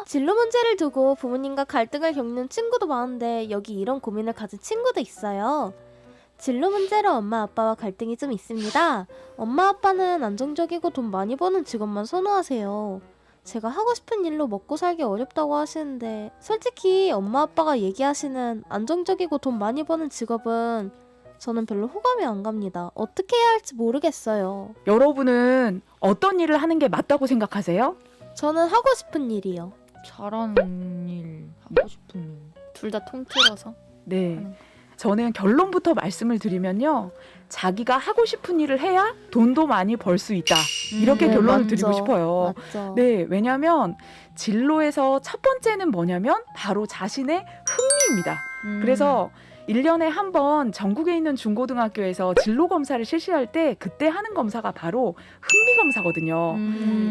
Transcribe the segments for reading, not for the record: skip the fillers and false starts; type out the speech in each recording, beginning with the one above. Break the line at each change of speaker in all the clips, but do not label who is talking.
진로 문제를 두고 부모님과 갈등을 겪는 친구도 많은데 여기 이런 고민을 가진 친구도 있어요. 진로 문제로 엄마 아빠와 갈등이 좀 있습니다. 엄마 아빠는 안정적이고 돈 많이 버는 직업만 선호하세요. 제가 하고 싶은 일로 먹고 살기 어렵다고 하시는데 솔직히 엄마 아빠가 얘기하시는 안정적이고 돈 많이 버는 직업은 저는 별로 호감이 안 갑니다. 어떻게 해야 할지 모르겠어요.
여러분은 어떤 일을 하는 게 맞다고 생각하세요?
저는 하고 싶은 일이요.
잘하는 일, 하고 싶은 일. 둘 다 통틀어서
네.
하는 거.
저는 결론부터 말씀을 드리면요. 자기가 하고 싶은 일을 해야 돈도 많이 벌 수 있다. 이렇게
네,
결론을
맞죠.
드리고 싶어요.
맞죠.
네, 왜냐하면 진로에서 첫 번째는 뭐냐면 바로 자신의 흥미입니다. 그래서 1년에 한 번 전국에 있는 중고등학교에서 진로 검사를 실시할 때 그때 하는 검사가 바로 흥미 검사거든요.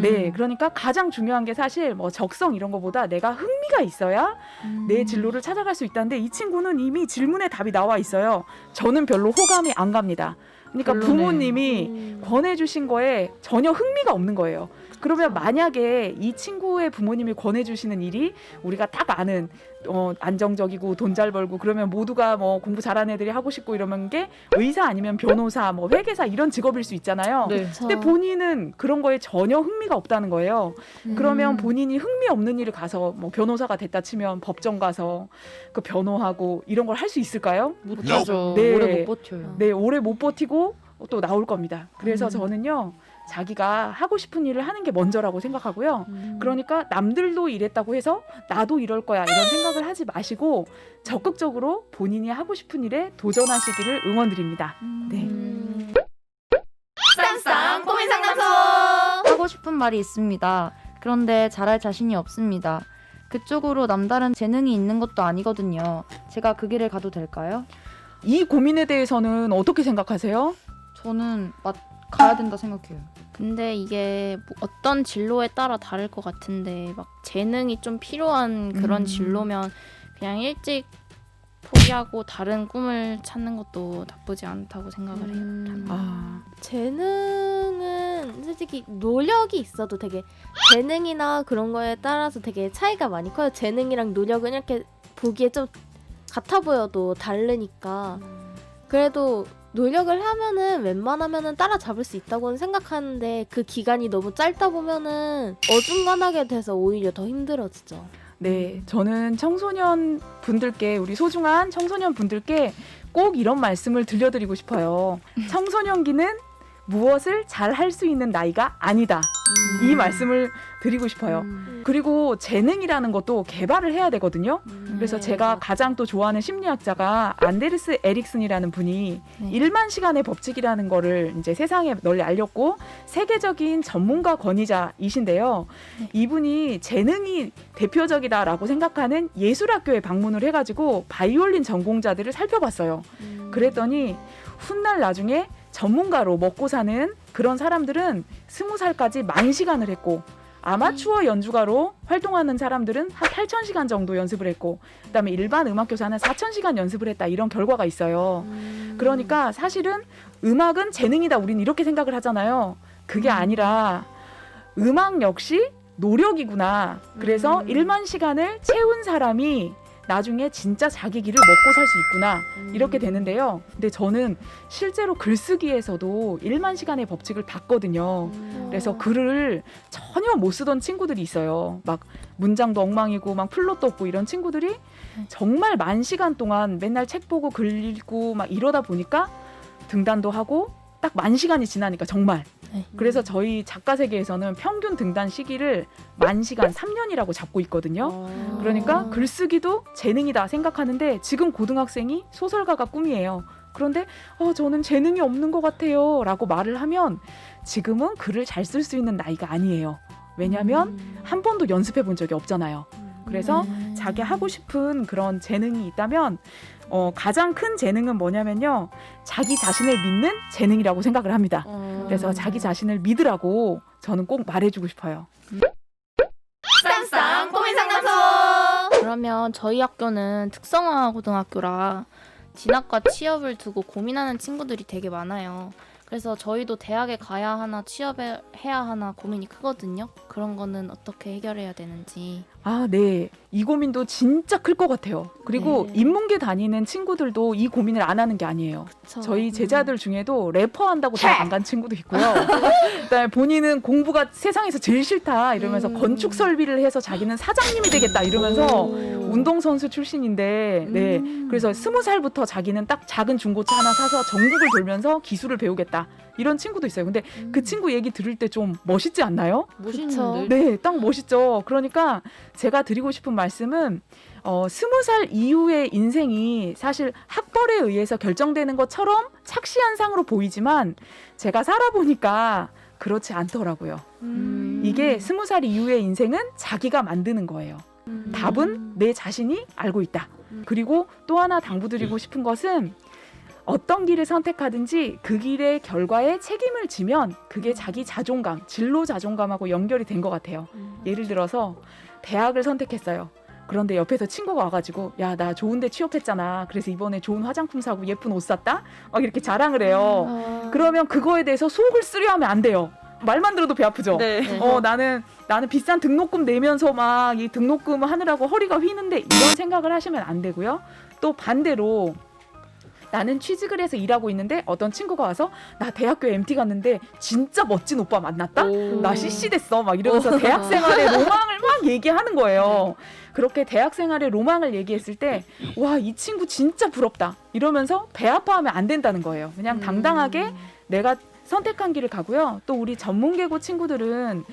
네, 그러니까 가장 중요한 게 사실 뭐 적성 이런 거보다 내가 흥미가 있어야 내 진로를 찾아갈 수 있다는데 이 친구는 이미 질문에 답이 나와 있어요. 저는 별로 호감이 안 갑니다. 그러니까
별로네.
부모님이 권해주신 거에 전혀 흥미가 없는 거예요. 그러면 만약에 이 친구의 부모님이 권해주시는 일이 우리가 딱 아는 안정적이고 돈 잘 벌고 그러면 모두가 뭐 공부 잘하는 애들이 하고 싶고 이러면 게 의사 아니면 변호사 뭐 회계사 이런 직업일 수 있잖아요.
네.
근데 본인은 그런 거에 전혀 흥미가 없다는 거예요. 그러면 본인이 흥미 없는 일을 가서 뭐 변호사가 됐다 치면 법정 가서 그 변호하고 이런 걸 할 수 있을까요?
못하죠.
네.
오래 못 버텨요.
네, 오래 못 버티고 또 나올 겁니다. 그래서 저는요. 자기가 하고 싶은 일을 하는 게 먼저라고 생각하고요. 그러니까 남들도 이랬다고 해서 나도 이럴 거야 이런 생각을 하지 마시고 적극적으로 본인이 하고 싶은 일에 도전하시기를 응원드립니다. 네.
쌈쌈 고민 상담소.
하고 싶은 말이 있습니다. 그런데 잘할 자신이 없습니다. 그쪽으로 남다른 재능이 있는 것도 아니거든요. 제가 그 길을 가도 될까요?
이 고민에 대해서는 어떻게 생각하세요?
저는 가야 된다 생각해요.
근데 이게 뭐 어떤 진로에 따라 다를 것 같은데 막 재능이 좀 필요한 그런 진로면 그냥 일찍 포기하고 다른 꿈을 찾는 것도 나쁘지 않다고 생각을 해요.
아,
재능은 솔직히 노력이 있어도 되게 재능이나 그런 거에 따라서 되게 차이가 많이 커요. 재능이랑 노력은 이렇게 보기에 좀 같아 보여도 다르니까. 그래도 노력을 하면은 웬만하면은 따라잡을 수 있다고는 생각하는데 그 기간이 너무 짧다 보면은 어중간하게 돼서 오히려 더 힘들어지죠.
네, 저는 청소년 분들께 우리 소중한 청소년 분들께 꼭 이런 말씀을 들려드리고 싶어요. 청소년기는 무엇을 잘 할 수 있는 나이가 아니다. 이 말씀을 드리고 싶어요. 그리고 재능이라는 것도 개발을 해야 되거든요. 그래서
네,
제가
맞아요.
가장 또 좋아하는 심리학자가 안데르스 에릭슨이라는 분이
네.
1만 시간의 법칙이라는 거를 이제 세상에 널리 알렸고 세계적인 전문가 권위자이신데요.
네.
이분이 재능이 대표적이다라고 생각하는 예술학교에 방문을 해가지고 바이올린 전공자들을 살펴봤어요. 그랬더니 훗날 나중에 전문가로 먹고 사는 그런 사람들은 20살까지 10,000시간을 했고 아마추어 연주가로 활동하는 사람들은 한 8,000시간 정도 연습을 했고 그다음에 일반 음악교사는 4,000시간 연습을 했다 이런 결과가 있어요. 그러니까 사실은 음악은 재능이다 우리는 이렇게 생각을 하잖아요. 그게 아니라 음악 역시 노력이구나. 그래서 1만 시간을 채운 사람이 나중에 진짜 자기 길을 먹고 살 수 있구나 이렇게 되는데요. 근데 저는 실제로 글쓰기에서도 1만 시간의 법칙을 봤거든요. 그래서 글을 전혀 못 쓰던 친구들이 있어요. 막 문장도 엉망이고 막 플롯도 없고 이런 친구들이 정말 10,000시간 동안 맨날 책 보고 글 읽고 막 이러다 보니까 등단도 하고 딱 10,000시간이 지나니까 정말 그래서 저희 작가 세계에서는 평균 등단 시기를 10,000시간 3년이라고 잡고 있거든요. 그러니까 글쓰기도 재능이다 생각하는데 지금 고등학생이 소설가가 꿈이에요. 그런데 저는 재능이 없는 것 같아요 라고 말을 하면 지금은 글을 잘 쓸 수 있는 나이가 아니에요. 왜냐하면 한 번도 연습해 본 적이 없잖아요. 그래서 자기 하고 싶은 그런 재능이 있다면 가장 큰 재능은 뭐냐면요. 자기 자신을 믿는 재능이라고 생각을 합니다. 그래서 자기 자신을 믿으라고 저는 꼭 말해주고 싶어요.
쌈쌈 고민 상담소.
그러면 저희 학교는 특성화 고등학교라 진학과 취업을 두고 고민하는 친구들이 되게 많아요. 그래서 저희도 대학에 가야 하나 취업을 해야 하나 고민이 크거든요. 그런 거는 어떻게 해결해야 되는지.
네. 이 고민도 진짜 클 것 같아요. 그리고
네.
인문계 다니는 친구들도 이 고민을 안 하는 게 아니에요.
그쵸.
저희 제자들 중에도 래퍼 한다고 대학 안 간 친구도 있고요. 그다음에 본인은 공부가 세상에서 제일 싫다 이러면서 건축 설비를 해서 자기는 사장님이 되겠다 이러면서 운동선수 출신인데 네. 그래서 20살부터 자기는 딱 작은 중고차 하나 사서 전국을 돌면서 기술을 배우겠다. 이런 친구도 있어요. 근데 그 친구 얘기 들을 때 좀 멋있지 않나요?
멋있는데.
네, 딱 멋있죠. 그러니까 제가 드리고 싶은 말씀은 20살 이후의 인생이 사실 학벌에 의해서 결정되는 것처럼 착시한 상으로 보이지만 제가 살아보니까 그렇지 않더라고요. 이게 20살 이후의 인생은 자기가 만드는 거예요. 답은 내 자신이 알고 있다. 그리고 또 하나 당부드리고 싶은 것은 어떤 길을 선택하든지 그 길의 결과에 책임을 지면 그게 자기 자존감, 진로 자존감하고 연결이 된 것 같아요. 예를 들어서 대학을 선택했어요. 그런데 옆에서 친구가 와가지고 야, 나 좋은 데 취업했잖아. 그래서 이번에 좋은 화장품 사고 예쁜 옷 샀다? 막 이렇게 자랑을 해요. 그러면 그거에 대해서 속을 쓰려 하면 안 돼요. 말만 들어도 배 아프죠?
네.
나는 비싼 등록금 내면서 막 이 등록금 하느라고 허리가 휘는데 이런 생각을 하시면 안 되고요. 또 반대로 나는 취직을 해서 일하고 있는데 어떤 친구가 와서 나 대학교 MT 갔는데 진짜 멋진 오빠 만났다? 나 CC 됐어 막 이러면서 대학 생활의 로망을 막 얘기하는 거예요. 그렇게 대학 생활의 로망을 얘기했을 때 와, 이 친구 진짜 부럽다 이러면서 배 아파하면 안 된다는 거예요. 그냥 당당하게 내가 선택한 길을 가고요. 또 우리 전문계고 친구들은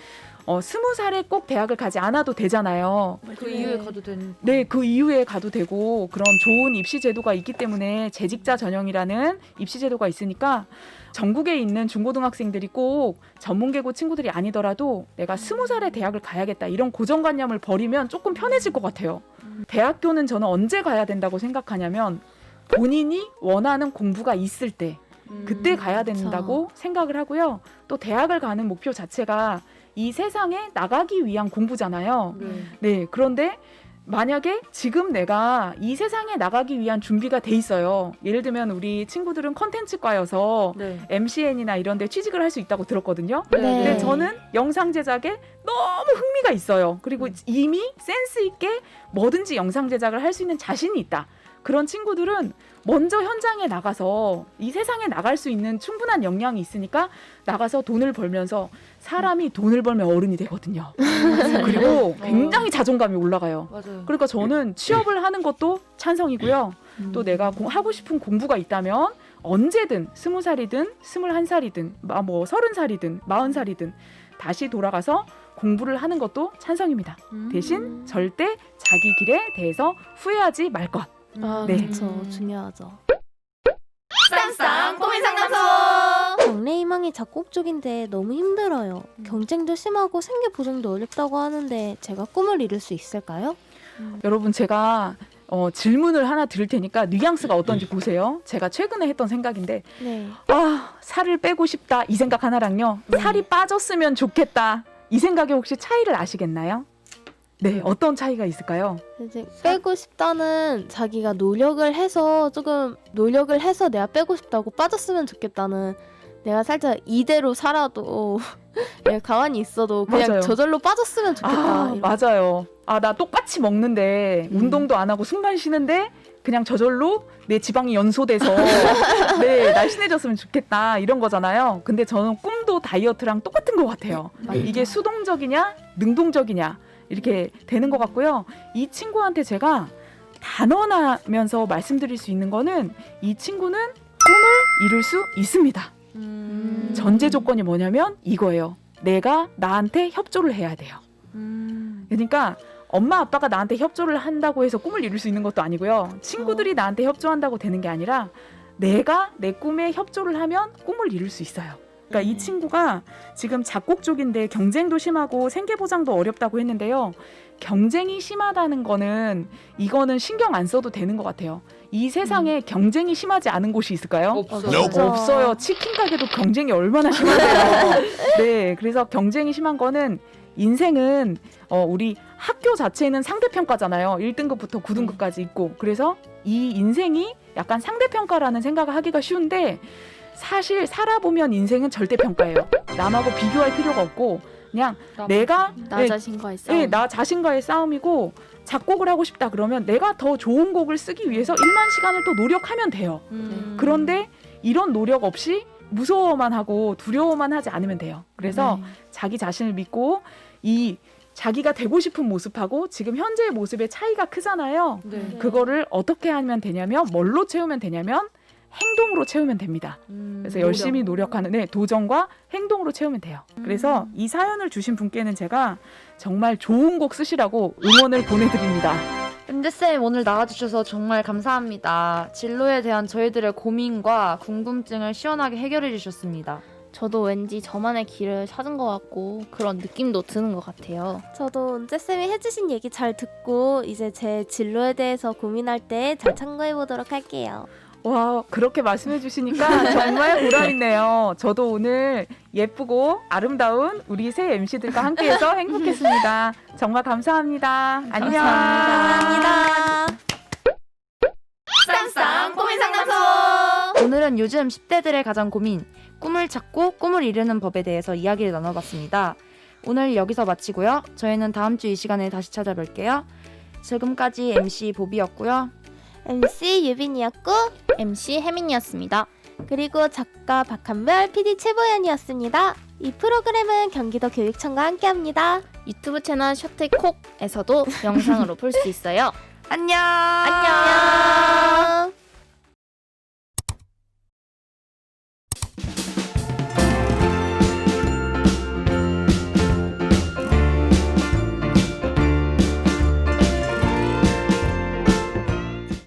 20살에 꼭 대학을 가지 않아도 되잖아요.
그 이후에 가도 되는.
네, 그 이후에 가도 되고 그런 좋은 입시 제도가 있기 때문에 재직자 전형이라는 입시 제도가 있으니까 전국에 있는 중고등학생들이 꼭 전문계고 친구들이 아니더라도 내가 20살에 대학을 가야겠다 이런 고정관념을 버리면 조금 편해질 것 같아요. 대학교는 저는 언제 가야 된다고 생각하냐면 본인이 원하는 공부가 있을 때 그때 가야 된다고 생각을 하고요. 또 대학을 가는 목표 자체가 이 세상에 나가기 위한 공부잖아요. 네, 그런데 만약에 지금 내가 이 세상에 나가기 위한 준비가 돼 있어요. 예를 들면 우리 친구들은 컨텐츠과여서 MCN이나 이런 데 취직을 할 수 있다고 들었거든요. 근데 저는 영상 제작에 너무 흥미가 있어요. 그리고 이미 센스 있게 뭐든지 영상 제작을 할 수 있는 자신이 있다. 그런 친구들은 먼저 현장에 나가서 이 세상에 나갈 수 있는 충분한 역량이 있으니까 나가서 돈을 벌면서 사람이 돈을 벌면 어른이 되거든요. 그리고 굉장히 자존감이 올라가요.
맞아요.
그러니까 저는 취업을 하는 것도 찬성이고요. 또 내가 하고 싶은 공부가 있다면 언제든 20살이든 21살이든 뭐 30살이든 40살이든 다시 돌아가서 공부를 하는 것도 찬성입니다. 대신 절대 자기 길에 대해서 후회하지 말 것. 네.
그렇죠. 중요하죠.
쌍쌍 고민 상담소.
경례 희망이 작곡 쪽인데 너무 힘들어요. 경쟁도 심하고 생계 보장도 어렵다고 하는데 제가 꿈을 이룰 수 있을까요?
여러분 제가 질문을 하나 드릴 테니까 뉘앙스가 어떤지 보세요. 제가 최근에 했던 생각인데
네.
살을 빼고 싶다 이 생각 하나랑요. 살이 빠졌으면 좋겠다 이 생각에 혹시 차이를 아시겠나요? 네, 어떤 차이가 있을까요?
이제 빼고 싶다는 자기가 노력을 해서 내가 빼고 싶다고 빠졌으면 좋겠다는 내가 살짝 이대로 살아도 내가 가만히 있어도 그냥
맞아요.
저절로 빠졌으면 좋겠다. 이런.
맞아요. 나 똑같이 먹는데 운동도 안 하고 숨만 쉬는데 그냥 저절로 내 지방이 연소돼서 네, 날씬해졌으면 좋겠다 이런 거잖아요. 근데 저는 꿈도 다이어트랑 똑같은 것 같아요. 이게 수동적이냐 능동적이냐 이렇게 되는 것 같고요. 이 친구한테 제가 단언하면서 말씀드릴 수 있는 거는 이 친구는 꿈을 이룰 수 있습니다. 전제 조건이 뭐냐면 이거예요. 내가 나한테 협조를 해야 돼요. 그러니까 엄마 아빠가 나한테 협조를 한다고 해서 꿈을 이룰 수 있는 것도 아니고요. 친구들이 나한테 협조한다고 되는 게 아니라 내가 내 꿈에 협조를 하면 꿈을 이룰 수 있어요. 그러니까 이 친구가 지금 작곡 쪽인데 경쟁도 심하고 생계 보장도 어렵다고 했는데요. 경쟁이 심하다는 거는 이거는 신경 안 써도 되는 것 같아요. 이 세상에 경쟁이 심하지 않은 곳이 있을까요? 없어요. 치킨 가게도 경쟁이 얼마나 심한데요. 네, 그래서 경쟁이 심한 거는 인생은 우리 학교 자체는 상대평가잖아요. 1등급부터 9등급까지 있고 그래서 이 인생이 약간 상대평가라는 생각을 하기가 쉬운데 사실 살아보면 인생은 절대평가예요. 남하고 비교할 필요가 없고 그냥 내가
나
네,
자신과의 싸움.
네, 나 자신과의 싸움이고 작곡을 하고 싶다 그러면 내가 더 좋은 곡을 쓰기 위해서 일만 시간을 또 노력하면 돼요. 그런데 이런 노력 없이 무서워만 하고 두려워만 하지 않으면 돼요. 그래서 자기 자신을 믿고 이 자기가 되고 싶은 모습하고 지금 현재의 모습의 차이가 크잖아요.
네.
그거를 어떻게 하면 되냐면 뭘로 채우면 되냐면 행동으로 채우면 됩니다. 그래서 열심히 노력하는 도전과 행동으로 채우면 돼요. 그래서 이 사연을 주신 분께는 제가 정말 좋은 곡 쓰시라고 응원을 보내드립니다.
은재쌤 오늘 나와주셔서 정말 감사합니다. 진로에 대한 저희들의 고민과 궁금증을 시원하게 해결해 주셨습니다.
저도 왠지 저만의 길을 찾은 것 같고 그런 느낌도 드는 것 같아요.
저도 은재쌤이 해주신 얘기 잘 듣고 이제 제 진로에 대해서 고민할 때 잘 참고해보도록 할게요.
와, 그렇게 말씀해 주시니까 정말 보람있네요. 저도 오늘 예쁘고 아름다운 우리 새 MC들과 함께해서 행복했습니다. 정말 감사합니다. 안녕.
감사합니다.
쌍쌍 고민 상담소.
오늘은 요즘 10대들의 가장 고민, 꿈을 찾고 꿈을 이루는 법에 대해서 이야기를 나눠봤습니다. 오늘 여기서 마치고요. 저희는 다음 주 이 시간에 다시 찾아뵐게요. 지금까지 MC 보비였고요.
MC 유빈이었고
MC 혜민이었습니다.
그리고 작가 박한별, PD 최보연이었습니다. 이 프로그램은 경기도 교육청과 함께합니다.
유튜브 채널 셔틀콕에서도 영상으로 볼 수 있어요.
안녕.
안녕.